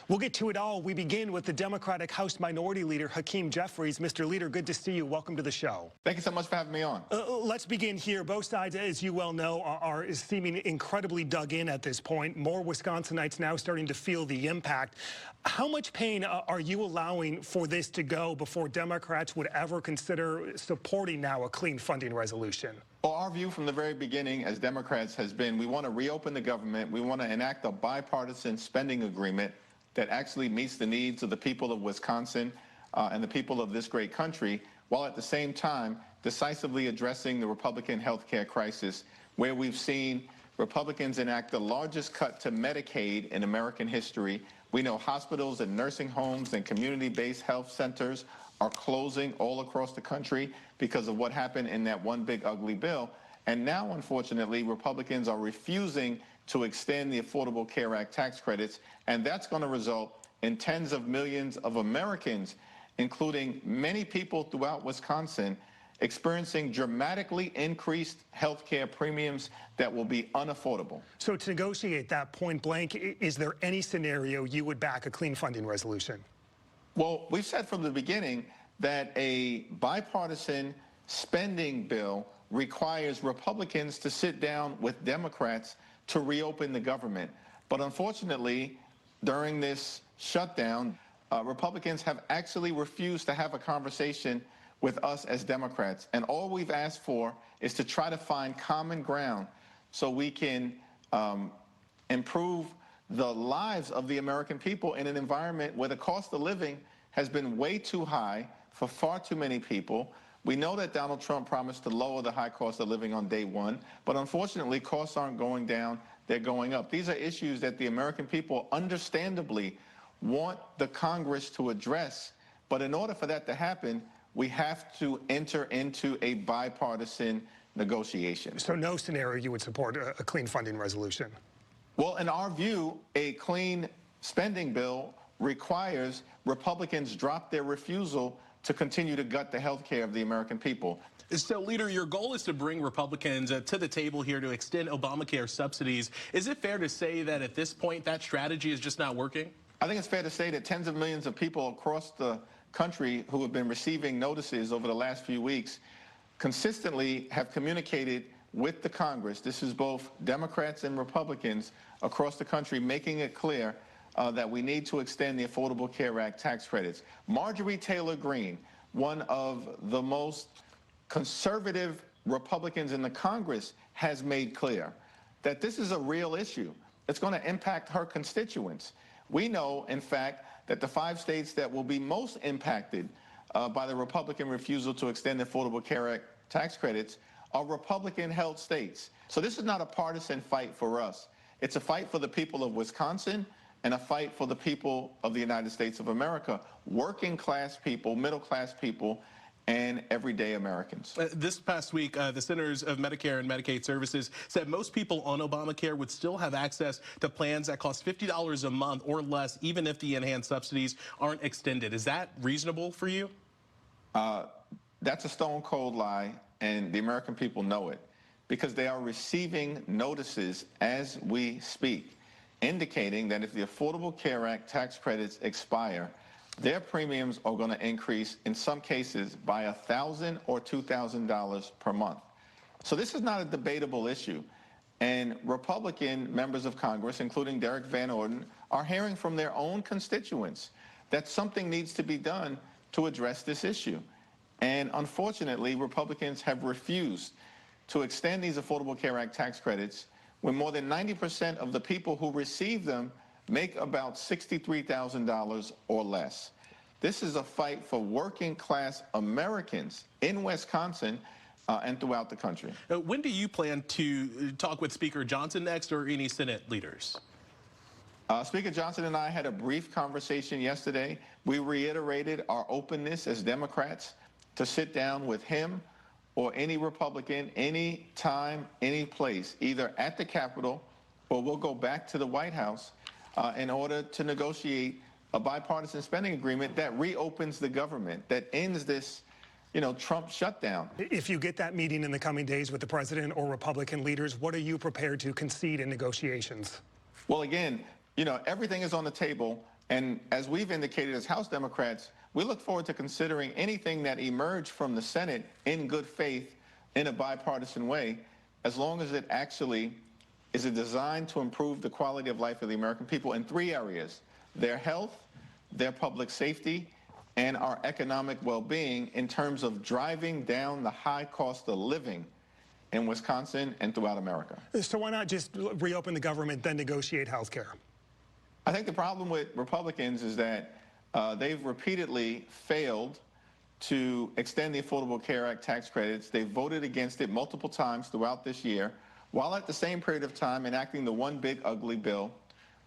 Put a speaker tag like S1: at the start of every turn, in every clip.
S1: We'll get to it all. We begin with the Democratic House Minority Leader, Hakeem Jeffries. Mr. Leader, good to see you. Welcome to the show.
S2: Thank you so much for having me on.
S1: Let's begin here. Both sides, as you well know, are seeming incredibly dug in at this point. More Wisconsinites now starting to feel the impact. How much pain are you allowing for this to go before Democrats would ever consider supporting now a clean funding resolution?
S2: Well, our view from the very beginning as Democrats has been we want to reopen the government. We want to enact a bipartisan spending agreement that actually meets the needs of the people of Wisconsin and the people of this great country, while at the same time decisively addressing the Republican health care crisis, where we've seen Republicans enact the largest cut to Medicaid in American history. We know hospitals and nursing homes and community-based health centers are closing all across the country because of what happened in that one big ugly bill. And now, unfortunately, Republicans are refusing to extend the Affordable Care Act tax credits, and that's going to result in tens of millions of Americans, including many people throughout Wisconsin, experiencing dramatically increased health care premiums that will be unaffordable.
S1: So to negotiate that point blank, is there any scenario you would back a clean funding resolution?
S2: Well, we've said from the beginning that a bipartisan spending bill requires Republicans to sit down with Democrats to reopen the government. But unfortunately, during this shutdown, Republicans have actually refused to have a conversation with us as Democrats. And all we've asked for is to try to find common ground so we can improve the lives of the American people in an environment where the cost of living has been way too high for far too many people. We know that Donald Trump promised to lower the high cost of living on day one, but unfortunately, costs aren't going down, they're going up. These are issues that the American people understandably want the Congress to address, but in order for that to happen, we have to enter into a bipartisan negotiation.
S1: So no scenario you would support a clean funding resolution?
S2: Well, in our view, a clean spending bill requires Republicans drop their refusal to continue to gut the health care of the American people.
S3: So, Leader, your goal is to bring Republicans to the table here to extend Obamacare subsidies. Is it fair to say that at this point that strategy is just not working?
S2: I think it's fair to say that tens of millions of people across the country who have been receiving notices over the last few weeks consistently have communicated with the Congress. This is both Democrats and Republicans across the country making it clear that we need to extend the Affordable Care Act tax credits. Marjorie Taylor Greene, one of the most conservative Republicans in the Congress, has made clear that this is a real issue. It's going to impact her constituents. We know, in fact, that the 5 states that will be most impacted by the Republican refusal to extend the Affordable Care Act tax credits are Republican-held states. So this is not a partisan fight for us. It's a fight for the people of Wisconsin and a fight for the people of the United States of America, working-class people, middle-class people, and everyday Americans.
S3: This past week, the Centers of Medicare and Medicaid Services said most people on Obamacare would still have access to plans that cost $50 a month or less, even if the enhanced subsidies aren't extended. Is that reasonable for you?
S2: That's a stone-cold lie, and the American people know it, because they are receiving notices as we speak, indicating that if the Affordable Care Act tax credits expire, their premiums are going to increase, in some cases, by $1,000 or $2,000 per month. So this is not a debatable issue. And Republican members of Congress, including Derek Van Orden, are hearing from their own constituents that something needs to be done to address this issue. And unfortunately, Republicans have refused to extend these Affordable Care Act tax credits when more than 90% of the people who receive them make about $63,000 or less. This is a fight for working-class Americans in Wisconsin and throughout the country.
S3: When do you plan to talk with Speaker Johnson next, or any Senate leaders?
S2: Speaker Johnson and I had a brief conversation yesterday. We reiterated our openness as Democrats to sit down with him or any Republican, any time, any place, either at the Capitol or we'll go back to the White House in order to negotiate a bipartisan spending agreement that reopens the government, that ends this, Trump shutdown.
S1: If you get that meeting in the coming days with the president or Republican leaders, what are you prepared to concede in negotiations?
S2: Well, again, everything is on the table And as we've indicated as House Democrats, we look forward to considering anything that emerged from the Senate in good faith in a bipartisan way, as long as it actually is designed to improve the quality of life of the American people in three areas: their health, their public safety, and our economic well-being, in terms of driving down the high cost of living in Wisconsin and throughout America.
S1: So why not just reopen the government, then negotiate health care?
S2: I think the problem with Republicans is that they've repeatedly failed to extend the Affordable Care Act tax credits. They've voted against it multiple times throughout this year, while at the same period of time enacting the One Big Ugly Bill,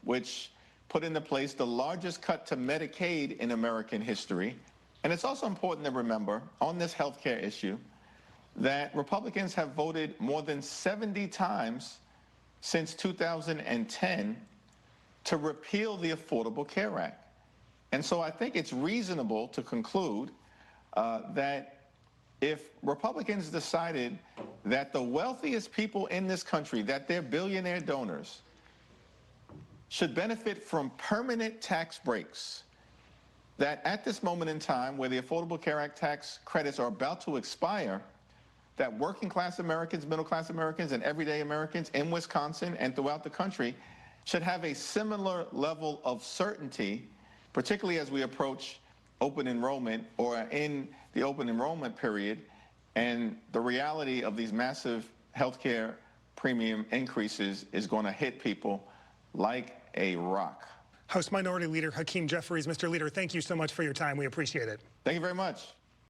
S2: which put into place the largest cut to Medicaid in American history. And it's also important to remember on this health care issue that Republicans have voted more than 70 times since 2010 to repeal the Affordable Care Act. And so I think it's reasonable to conclude that if Republicans decided that the wealthiest people in this country, that they're billionaire donors, should benefit from permanent tax breaks, that at this moment in time where the Affordable Care Act tax credits are about to expire, that working class Americans, middle class Americans, and everyday Americans in Wisconsin and throughout the country should have a similar level of certainty, particularly as we approach open enrollment or in the open enrollment period, and the reality of these massive healthcare premium increases is going to hit people like a rock.
S1: House Minority Leader Hakeem Jeffries. Mr. Leader, thank you so much for your time. We appreciate it.
S2: Thank you very much.